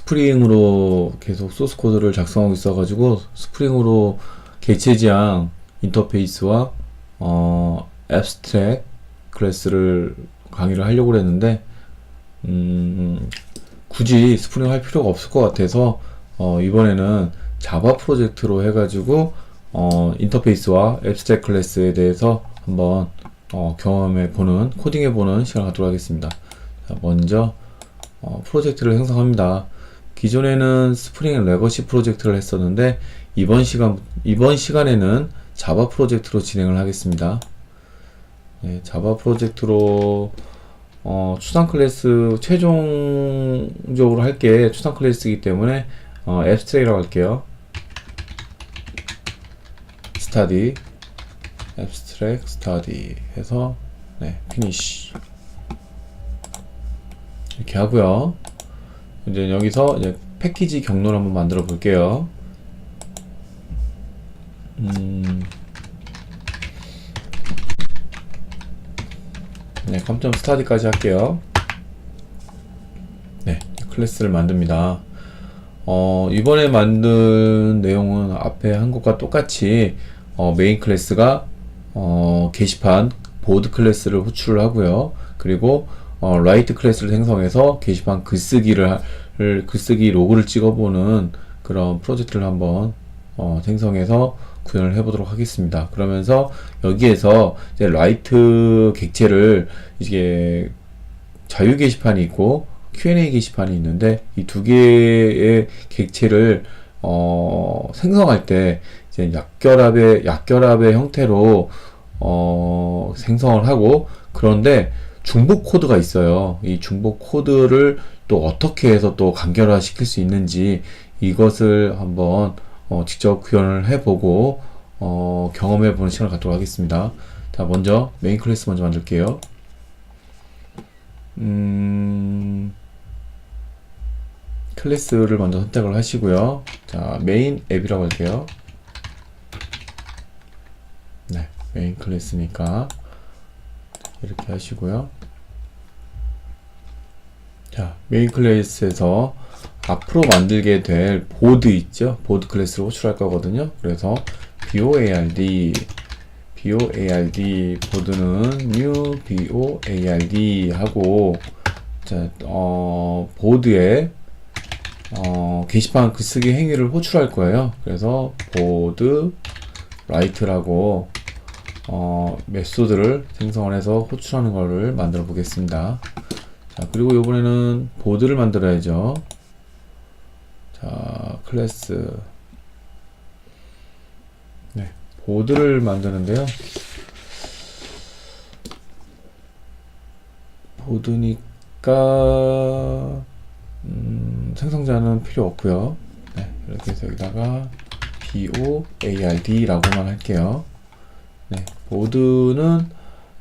스프링으로 계속 소스 코드를 작성하고 있어가지고 스프링으로 객체 지향 인터페이스와 앱스트랙 클래스를 강의를 하려고 했는데 굳이 스프링 할 필요가 없을 것 같아서 이번에는 자바 프로젝트로 해가지고 인터페이스와 앱스트랙 클래스에 대해서 한번 경험해보는, 코딩해보는 시간을 갖도록 하겠습니다. 자, 먼저 프로젝트를 생성합니다. 기존에는 스프링 레거시 프로젝트를 했었는데 이번 시간에는 자바 프로젝트로 진행을 하겠습니다. 네, 자바 프로젝트로 추상 클래스 최종적으로 할 게 추상 클래스이기 때문에 앱스트랙이라고 할게요. 스타디 앱스트랙 스타디 해서 네, 피니시 이렇게 하고요. 이제 여기서 이제 패키지 경로를 한번 만들어 볼게요. 네, 컴점 스타디까지 할게요. 네, 클래스를 만듭니다. 이번에 만든 내용은 앞에 한 것과 똑같이 메인 클래스가 게시판 보드 클래스를 호출을 하고요. 그리고 라이트 클래스를 생성해서 게시판 글쓰기 로그를 찍어보는 그런 프로젝트를 한번 생성해서 구현을 해보도록 하겠습니다. 그러면서 여기에서 이제 라이트 객체를 이게 자유 게시판이 있고 Q&A 게시판이 있는데 이 두 개의 객체를 생성할 때 이제 약결합의 형태로 생성을 하고, 그런데 중복 코드가 있어요. 이 중복 코드를 또 어떻게 해서 또 간결화 시킬 수 있는지 이것을 한번 직접 구현을 해보고 경험해보는 시간을 갖도록 하겠습니다. 자, 먼저 메인 클래스 먼저 만들게요. 클래스를 먼저 선택을 하시고요. 자, 메인 앱이라고 할게요. 네, 메인 클래스니까 이렇게 하시고요. 자, 메인 클래스에서 앞으로 만들게 될 보드 있죠? 보드 클래스를 호출할 거거든요. 그래서 board 보드는 new board 하고, 자, 보드에 게시판 글쓰기 행위를 호출할 거예요. 그래서 보드 라이트라고 메소드를 생성을 해서 호출하는 거를 만들어 보겠습니다. 자, 그리고 이번에는 보드를 만들어야죠. 자, 클래스 네, 보드를 만드는데요. 보드니까 생성자는 필요 없고요. 네, 이렇게 해서 여기다가 board 라고만 할게요. 네, 보드는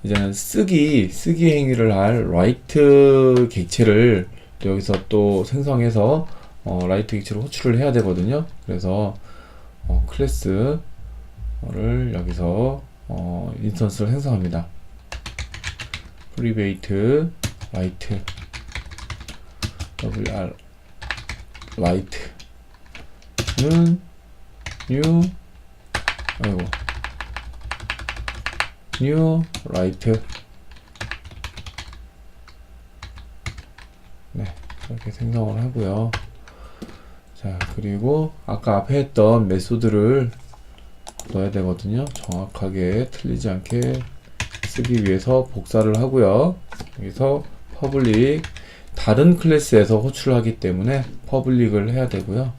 이제는 쓰기 행위를 할 라이트 객체를 여기서 또 생성해서 라이트 객체로 호출을 해야 되거든요. 그래서 클래스를 여기서 인스턴스를 생성합니다. private 라이트 wr 라이트는 new 라이트 네, 이렇게 생성을 하고요. 자, 그리고 아까 앞에 했던 메소드를 넣어야 되거든요. 정확하게 틀리지 않게 쓰기 위해서 복사를 하고요. 여기서 퍼블릭, 다른 클래스에서 호출을 하기 때문에 퍼블릭을 해야 되고요.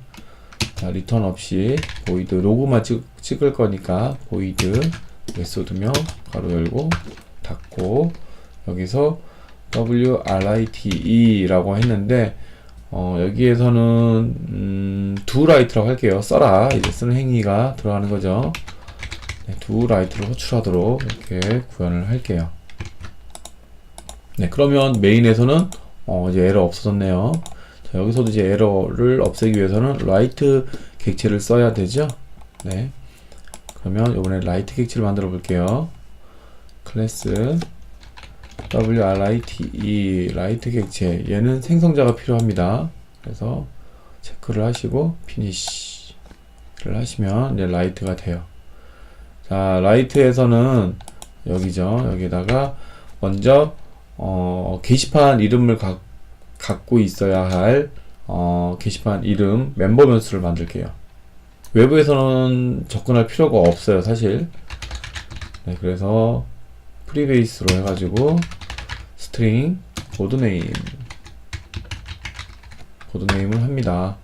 자, 리턴 없이 void 로그만 찍을 거니까 void 메소드명 가로 열고 닫고, 여기서 write 라고 했는데 여기에서는 do write라고 할게요. 써라, 이제 쓰는 행위가 들어가는 거죠. 네, do write를 호출하도록 이렇게 구현을 할게요. 네, 그러면 메인에서는 이제 에러 없어졌네요. 자, 여기서도 이제 에러를 없애기 위해서는 write 객체를 써야 되죠. 네, 그러면 이번에 write 객체를 만들어 볼게요. 클래스 write write 객체, 얘는 생성자가 필요합니다. 그래서 체크를 하시고 피니시를 하시면 이제 라이트가 돼요. 자, 라이트에서는 여기죠. 여기다가 먼저 게시판 이름을 갖고 있어야 할 게시판 이름 멤버 변수를 만들게요. 외부에서는 접근할 필요가 없어요, 사실. 네, 그래서 프리베이스로 해가지고 스트링 보드네임을 합니다.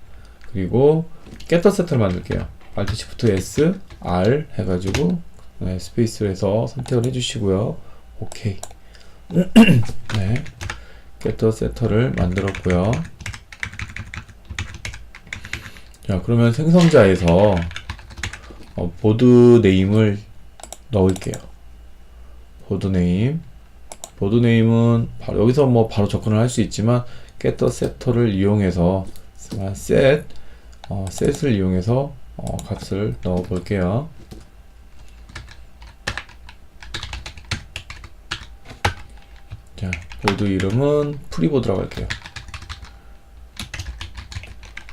그리고 겟더세트를 만들게요. Alt Shift S R 해가지고 네, 스페이스를 해서 선택을 해주시고요. 오케이. 네, 겟더세터를 만들었고요. 자, 그러면 생성자에서 보드 네임을 넣을게요. 보드네임은 바로 여기서 뭐 바로 접근을 할 수 있지만 겟더세터를 이용해서 set을 이용해서 값을 넣어 볼게요. 자, 보드 이름은 프리보드라고 할게요.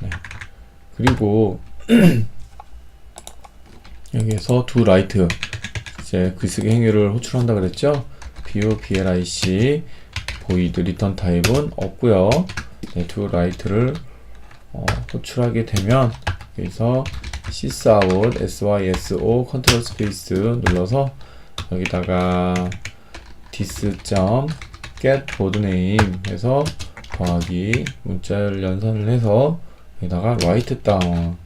네. 그리고 여기에서 do write 이제 글쓰기 행위를 호출한다 그랬죠? BOBLIC void return 타입은 없고요. 네, do write를 호출하게 되면 여기서 sysout syso 컨트롤 스페이스 눌러서 여기다가 this.get boardname 해서 더하기 문자열 연산을 해서 여기다가 write down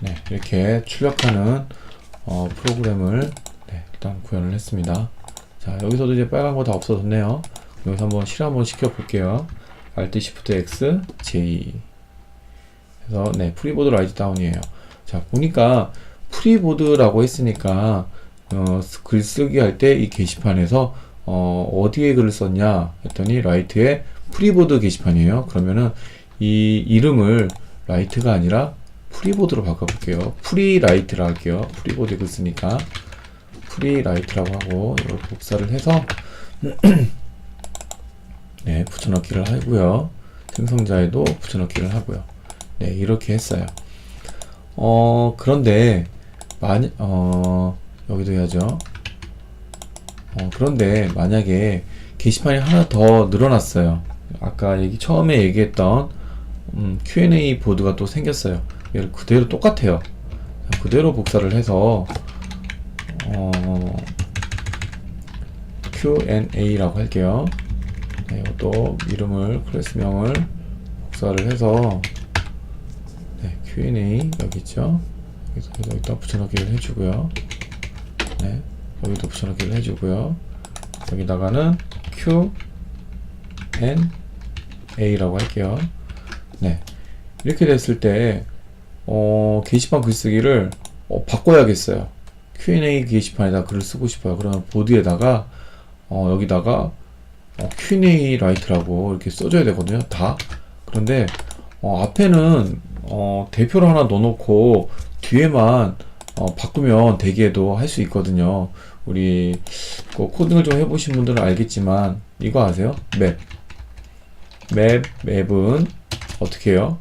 네, 이렇게 출력하는 프로그램을 네, 일단 구현을 했습니다. 자, 여기서도 이제 빨간 거 다 없어졌네요. 여기서 한번 실행 한번 시켜 볼게요. Alt Shift X J 그래서 네, 프리보드 라이트 다운이에요. 자, 보니까 프리보드라고 했으니까 글쓰기 할 때 이 게시판에서 어디에 글을 썼냐 했더니 라이트에 프리보드 게시판이에요. 그러면은 이 이름을 라이트가 아니라 프리보드로 바꿔볼게요. 프리라이트라 할게요. 프리보드에 글 쓰니까 프리라이트라고 하고 이걸 복사를 해서 네, 붙여넣기를 하고요. 생성자에도 붙여넣기를 하고요. 네, 이렇게 했어요. 그런데 여기도 해야죠. 그런데 만약에 게시판이 하나 더 늘어났어요. 아까 처음에 얘기했던 Q&A 보드가 또 생겼어요. 얘를 그대로 똑같아요. 그대로 복사를 해서 Q&A라고 할게요. 네, 이것도 이름을 클래스명을 복사를 해서 네, Q&A 여기 있죠. 여기다 붙여넣기를 해주고요. 네, 여기도 붙여넣기를 해주고요. 여기다가는 Q&A라고 할게요. 네, 이렇게 됐을 때 게시판 글쓰기를 바꿔야겠어요. Q&A 게시판에다 글을 쓰고 싶어요. 그러면 보드에다가 여기다가 Q&A 라이트라고 이렇게 써줘야 되거든요. 다. 그런데 앞에는 대표를 하나 넣어놓고 뒤에만 바꾸면 되게도 할 수 있거든요. 우리 코딩을 좀 해보신 분들은 알겠지만 이거 아세요? 맵은 어떻게 해요?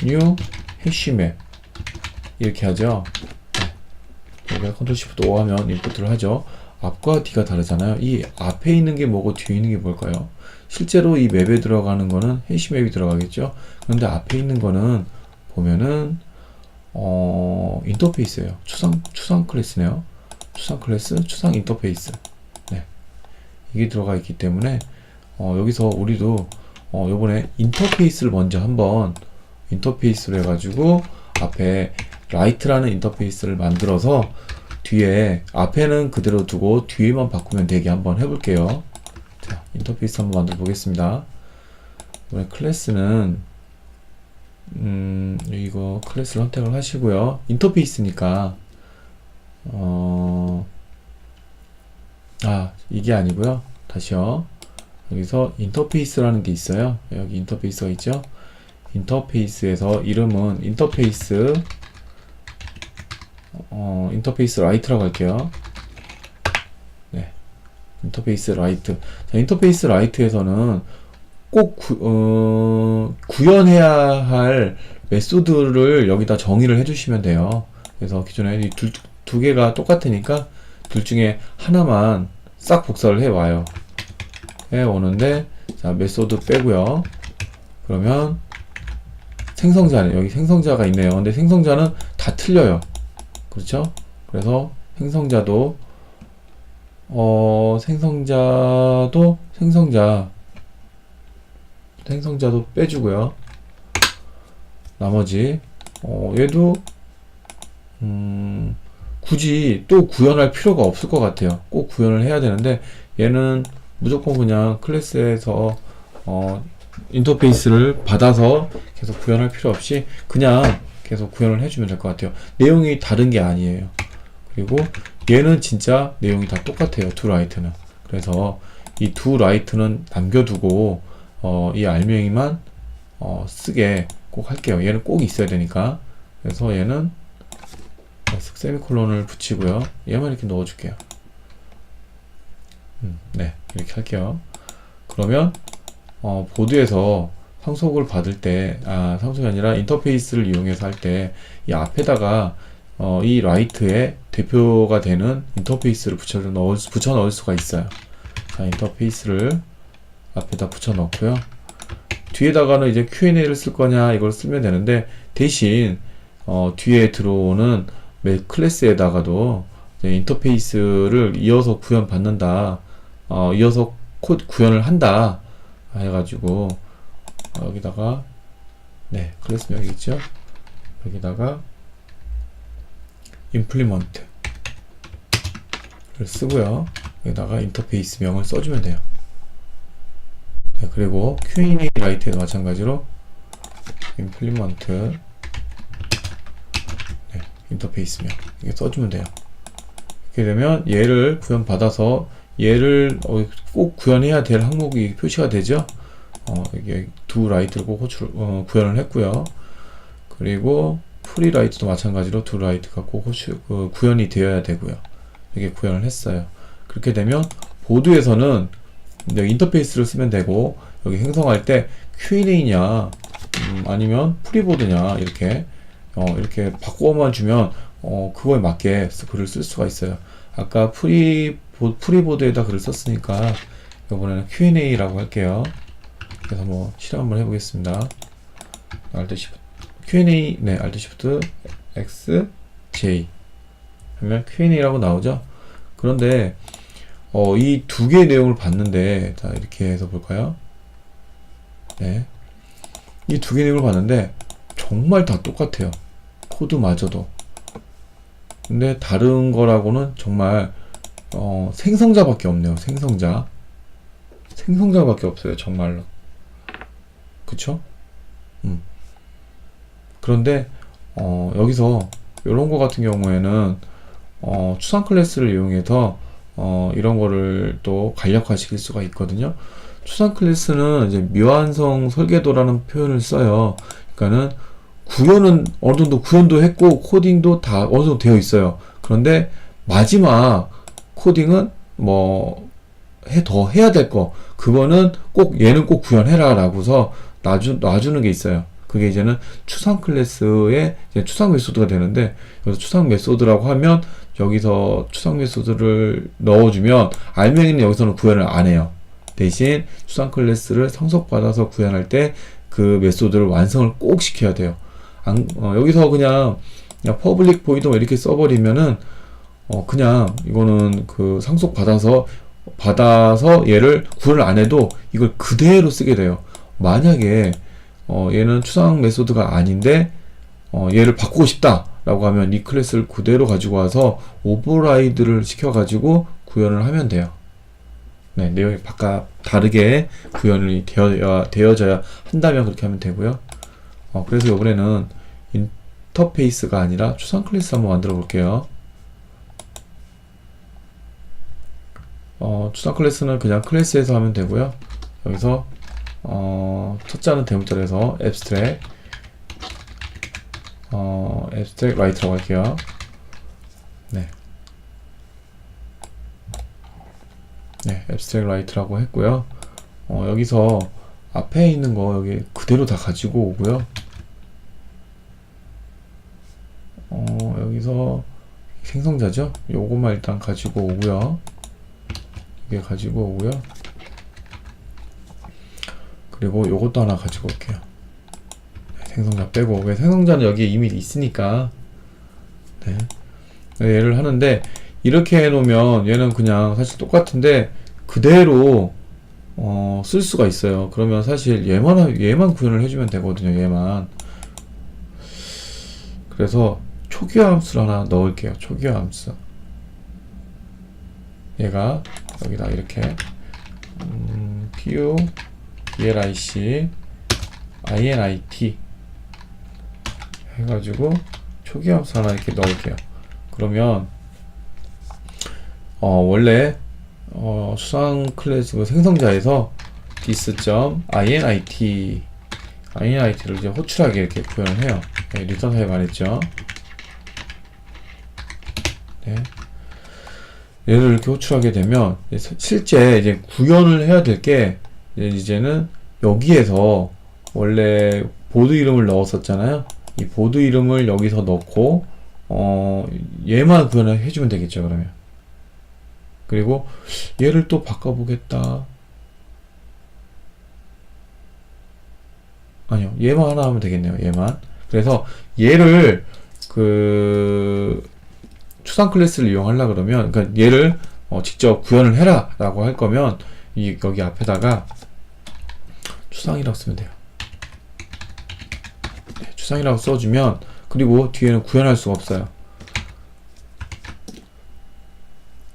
new 해시맵 이렇게 하죠. 네. 여기가 컨트롤 시프트 O 하면 인풋을 하죠. 앞과 뒤가 다르잖아요. 이 앞에 있는 게 뭐고 뒤에 있는 게 뭘까요? 실제로 이 맵에 들어가는 거는 해시맵이 들어가겠죠. 그런데 앞에 있는 거는 보면은 인터페이스예요. 추상 클래스네요. 추상 클래스, 추상 인터페이스. 네. 이게 들어가 있기 때문에 여기서 우리도 요번에 인터페이스를 먼저 한번 인터페이스로 해가지고 앞에 라이트라는 인터페이스를 만들어서 뒤에 앞에는 그대로 두고 뒤에만 바꾸면 되게 한번 해볼게요. 자, 인터페이스 한번 만들어 보겠습니다. 이번에 클래스는 이거 클래스를 선택을 하시고요. 인터페이스니까 이게 아니고요. 다시요. 여기서 인터페이스라는 게 있어요. 여기 인터페이스가 있죠. 인터페이스에서 이름은 인터페이스 라이트라고 할게요. 네, 인터페이스 라이트. 자, 인터페이스 라이트에서는 꼭 구현해야 할 메소드를 여기다 정의를 해주시면 돼요. 그래서 기존에 이 두 개가 똑같으니까 둘 중에 하나만 싹 복사를 해 와요. 해 오는데, 자, 메소드 빼고요. 그러면 생성자는 여기 생성자가 있네요. 근데 생성자는 다 틀려요. 그렇죠? 그래서 생성자도 생성자도 빼주고요. 나머지 얘도 굳이 또 구현할 필요가 없을 것 같아요. 꼭 구현을 해야 되는데 얘는 무조건 그냥 클래스에서 인터페이스를 받아서 계속 구현할 필요 없이 그냥 계속 구현을 해주면 될 것 같아요. 내용이 다른 게 아니에요. 그리고 얘는 진짜 내용이 다 똑같아요. 두 라이트는. 그래서 이 두 라이트는 남겨두고 이 알맹이만 쓰게 꼭 할게요. 얘는 꼭 있어야 되니까. 그래서 얘는 세미콜론을 붙이고요. 얘만 이렇게 넣어줄게요. 네, 이렇게 할게요. 그러면 보드에서 상속을 받을 때, 상속이 아니라 인터페이스를 이용해서 할 때 이 앞에다가 이 라이트의 대표가 되는 인터페이스를 붙여 넣을 수가 있어요. 자, 인터페이스를 앞에다 붙여 넣고요. 뒤에다가는 이제 Q&A를 쓸 거냐 이걸 쓰면 되는데 대신 뒤에 들어오는 클래스에다가도 인터페이스를 이어서 구현 받는다, 이어서 코드 구현을 한다 해가지고 여기다가 클래스는 여기 있죠. 여기다가 implement를 쓰고요. 여기다가 인터페이스 명을 써주면 돼요. 그리고 Q&A 라이트에도 마찬가지로 implement 인터페이스명 이게 써주면 돼요. 이렇게 되면 얘를 구현받아서 얘를 꼭 구현해야 될 항목이 표시가 되죠. 이게 두 라이트를 꼭 구현을 했고요. 그리고 프리 라이트도 마찬가지로 두 라이트가 꼭 구현이 되어야 되고요. 이게 구현을 했어요. 그렇게 되면 보드에서는 인터페이스를 쓰면 되고 여기 생성할 때 Q&A냐 아니면 프리보드냐 이렇게 바꿔만 주면 그거에 맞게 글을 쓸 수가 있어요. 아까 프리보드에다 글을 썼으니까 이번에는 Q&A라고 할게요. 그래서 한번 실험 한번 해보겠습니다. Alt Shift Q&A Alt Shift X J 하면 Q&A라고 나오죠. 그런데 이 두 개의 내용을 봤는데, 자 이렇게 해서 볼까요? 네, 이 두 개의 내용을 봤는데 정말 다 똑같아요. 코드마저도. 근데 다른 거라고는 정말 생성자밖에 없네요. 생성자밖에 없어요. 정말로. 그쵸? 그런데 여기서 이런 거 같은 경우에는 추상 클래스를 이용해서 이런 거를 또 간략화 시킬 수가 있거든요. 추상 클래스는 이제 미완성 설계도라는 표현을 써요. 그러니까는 구현은 어느 정도 구현도 했고 코딩도 다 어느 정도 되어 있어요. 그런데 마지막 코딩은 뭐 더 해야 될 거, 그거는 꼭 얘는 꼭 구현해라 라고서 놔주는 게 있어요. 그게 이제는 추상 클래스의 이제 추상 메소드가 되는데, 여기서 추상 메소드라고 하면 여기서 추상 메소드를 넣어주면 알맹이는 여기서는 구현을 안 해요. 대신 추상 클래스를 상속받아서 구현할 때 그 메소드를 완성을 꼭 시켜야 돼요. 여기서 그냥 퍼블릭 보이드 이렇게 써버리면은 그냥 이거는 그 상속 받아서 얘를 구현을 안 해도 이걸 그대로 쓰게 돼요. 만약에 얘는 추상 메소드가 아닌데 얘를 바꾸고 싶다 라고 하면 이 클래스를 그대로 가지고 와서 오버라이드를 시켜 가지고 구현을 하면 돼요. 네, 내용이 다르게 구현이 되어져야 한다면 그렇게 하면 되고요. 그래서 이번에는 인터페이스가 아니라 추상 클래스 한번 만들어 볼게요. 추상 클래스는 그냥 클래스에서 하면 되고요. 여기서 첫 자는 대문자에서 abstract right라고 할게요. 네, abstract right라고 했고요. 여기서 앞에 있는 거 여기 그대로 다 가지고 오고요. 여기서 생성자죠? 요것만 일단 가지고 오고요. 이게 가지고 오고요. 그리고 요것도 하나 가지고 올게요. 생성자 빼고. 왜 생성자는 여기에 이미 있으니까. 네. 얘를 하는데, 이렇게 해놓으면 얘는 그냥 사실 똑같은데, 그대로, 쓸 수가 있어요. 그러면 사실 얘만 구현을 해주면 되거든요. 얘만. 그래서 초기화 함수를 하나 넣을게요. 초기화 함수. 얘가 여기다 이렇게 pu blic init 해가지고 초기화 함수 하나 이렇게 넣을게요. 그러면 원래 수상 클래스 생성자에서 init를 이제 호출하게 이렇게 구현을 해요. 네, 리턴 타입 안 했죠. 네. 얘를 이렇게 호출하게 되면 실제 이제 구현을 해야 될 게 이제는 여기에서 원래 보드 이름을 넣었었잖아요. 이 보드 이름을 여기서 넣고 얘만 구현을 해주면 되겠죠. 그러면 그리고 얘를 또 바꿔보겠다. 아니요, 얘만 하나 하면 되겠네요. 얘만. 그래서 얘를 추상 클래스를 이용하려 그러면, 그러니까 얘를 직접 구현을 해라 라고 할 거면 여기 앞에다가 추상이라고 쓰면 돼요. 네, 추상이라고 써주면, 그리고 뒤에는 구현할 수가 없어요.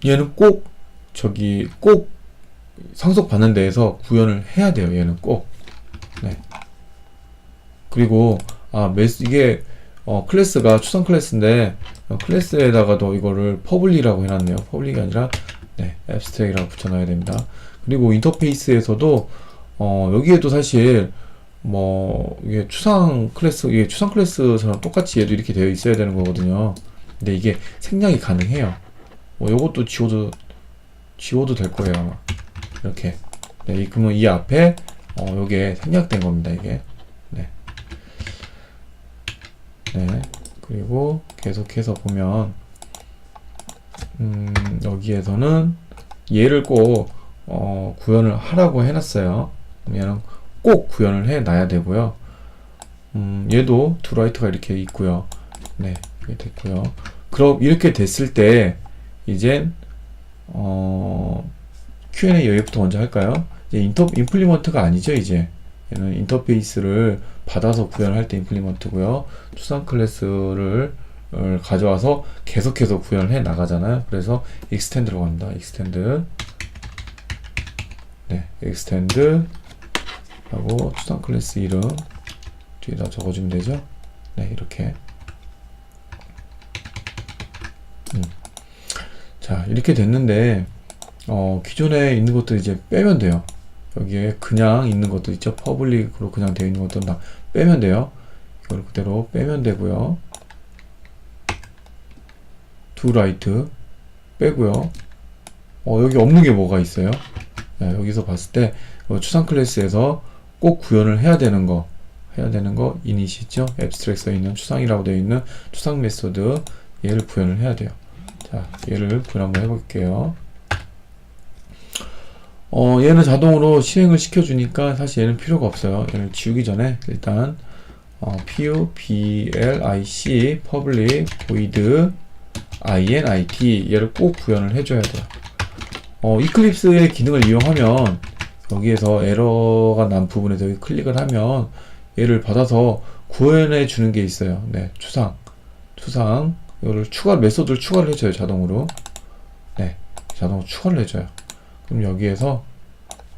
얘는 꼭 상속 받는 데에서 구현을 해야 돼요. 얘는 꼭. 네. 그리고 이게 클래스가 추상 클래스인데 클래스에다가도 이거를 퍼블릭이라고 해놨네요. 퍼블릭이 아니라 abstract이라고 붙여놔야 됩니다. 그리고 인터페이스에서도 여기에도 사실 이게 추상 클래스처럼 똑같이 얘도 이렇게 되어 있어야 되는 거거든요. 근데 이게 생략이 가능해요. 요것도 지워도 될 거예요, 아마. 이렇게. 네, 그러면 이 앞에 요게 생략된 겁니다, 이게. 네. 네. 그리고 계속해서 보면 여기에서는 얘를 꼭 구현을 하라고 해놨어요. 얘는 꼭 구현을 해 놔야 되고요. 얘도 doWrite가 이렇게 있고요. 네, 이렇게 됐고요. 그럼 이렇게 됐을 때 이제 Q&A 여기부터 먼저 할까요? 이제 임플리먼트가 아니죠, 이제. 얘는 인터페이스를 받아서 구현할 때 임플리먼트고요. 추상 클래스를 가져와서 계속해서 구현을 해 나가잖아요. 그래서 extend로 갑니다. extend. 네, extend 하고 추상 클래스 이름 뒤에다 적어주면 되죠. 네, 이렇게. 자, 이렇게 됐는데 기존에 있는 것들 이제 빼면 돼요. 여기에 그냥 있는 것도 있죠. 퍼블릭으로 그냥 되어 있는 것도 다 빼면 돼요. 이걸 그대로 빼면 되고요. doWrite 빼고요. 여기 없는 게 뭐가 있어요? 네, 여기서 봤을 때 추상 클래스에서 꼭 구현을 해야 되는 거 init 있죠? abstract 써 있는 추상이라고 되어 있는 추상 메소드 얘를 구현을 해야 돼요. 자, 얘를 구현 한번 해볼게요. 얘는 자동으로 실행을 시켜주니까 사실 얘는 필요가 없어요. 얘를 지우기 전에 일단 pu blic public void init 얘를 꼭 구현을 해줘야 돼요. 이클립스의 기능을 이용하면 여기에서 에러가 난 부분에서 여기 클릭을 하면 얘를 받아서 구현해 주는 게 있어요. 네, 추상 이거를 메소드를 추가를 해줘요. 자동으로. 네, 자동으로 추가를 해줘요. 그럼 여기에서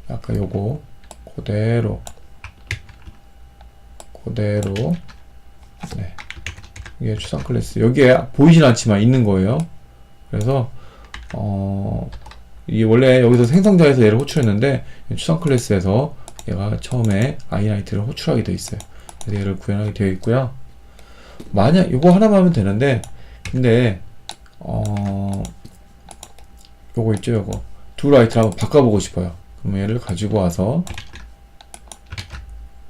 아까 요거 그대로 네, 이게 추상 클래스 여기에 보이진 않지만 있는 거예요. 그래서 이게 원래 여기서 생성자에서 얘를 호출했는데 추상 클래스에서 얘가 처음에 init를 호출하게 되어 있어요. 그래서 얘를 구현하게 되어 있고요. 만약 이거 하나만 하면 되는데 근데 요거 있죠, 요거 doWrite를 한번 바꿔보고 싶어요. 그럼 얘를 가지고 와서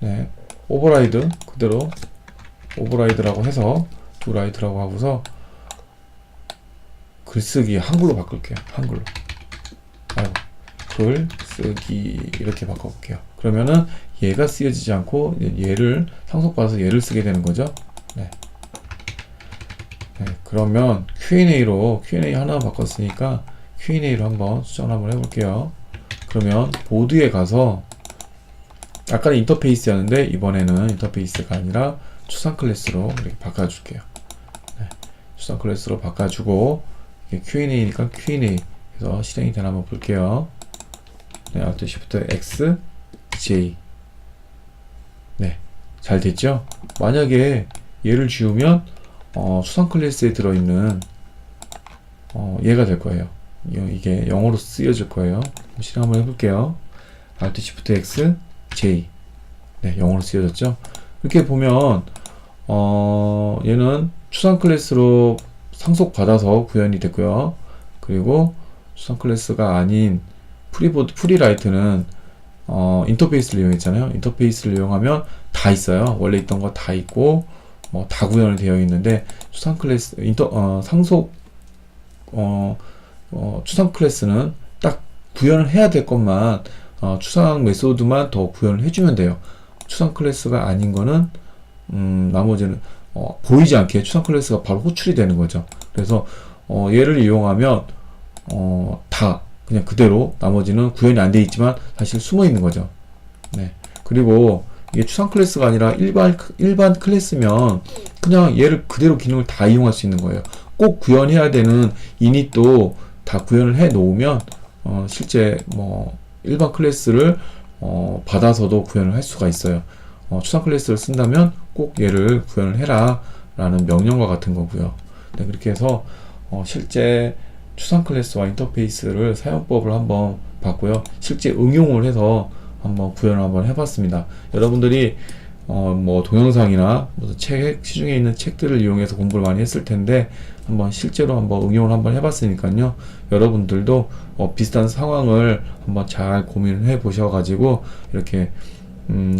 네, 오버라이드 그대로 오버라이드라고 해서 두라이트라고 하고서 글쓰기 한글로 바꿀게요. 한글로. 아이고, 글쓰기 이렇게 바꿔볼게요. 그러면은 얘가 쓰여지지 않고 얘를 상속받아서 얘를 쓰게 되는 거죠. 네. 네, 그러면 Q&A로 Q&A 하나 바꿨으니까 Q&A로 한번 수정을 한번 해볼게요. 그러면 보드에 가서 아까는 인터페이스였는데 이번에는 인터페이스가 아니라 추상 클래스로 이렇게 바꿔줄게요. 네, 추상 클래스로 바꿔주고 이게 Q&A니까 Q&A 해서 실행이 되나 한번 볼게요. 네, Alt Shift X J. 네, 잘 됐죠? 만약에 얘를 지우면 추상 클래스에 들어있는 얘가 될 거예요. 이게 영어로 쓰여질 거예요. 실행 한번 해볼게요. Alt Shift X J. 네, 영어로 쓰여졌죠? 이렇게 보면 얘는 추상 클래스로 상속받아서 구현이 됐고요. 그리고 추상 클래스가 아닌 프리라이트는 인터페이스를 이용했잖아요. 인터페이스를 이용하면 다 있어요. 원래 있던 거 다 있고 뭐 다 구현이 되어 있는데 추상 클래스 추상 클래스는 딱 구현을 해야 될 것만 추상 메소드만 더 구현을 해주면 돼요. 추상 클래스가 아닌 거는 나머지는 보이지 않게 추상 클래스가 바로 호출이 되는 거죠. 그래서 얘를 이용하면 다 그냥 그대로 나머지는 구현이 안 돼 있지만 사실 숨어 있는 거죠. 네. 그리고 이게 추상 클래스가 아니라 일반 클래스면 그냥 얘를 그대로 기능을 다 이용할 수 있는 거예요. 꼭 구현해야 되는 이닛도 다 구현을 해 놓으면 실제 뭐 일반 클래스를 받아서도 구현을 할 수가 있어요. 추상 클래스를 쓴다면 꼭 얘를 구현을 해라 라는 명령과 같은 거고요. 네, 그렇게 해서 실제 추상 클래스와 인터페이스를 사용법을 한번 봤고요. 실제 응용을 해서 한번 구현을 한번 해봤습니다. 여러분들이 뭐 동영상이나 무슨 시중에 있는 책들을 이용해서 공부를 많이 했을 텐데 한번 실제로 한번 응용을 한번 해봤으니까요. 여러분들도 비슷한 상황을 한번 잘 고민을 해 보셔가지고 이렇게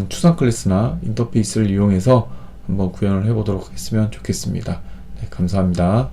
추상 클래스나 인터페이스를 이용해서 한번 구현을 해보도록 했으면 좋겠습니다. 네, 감사합니다.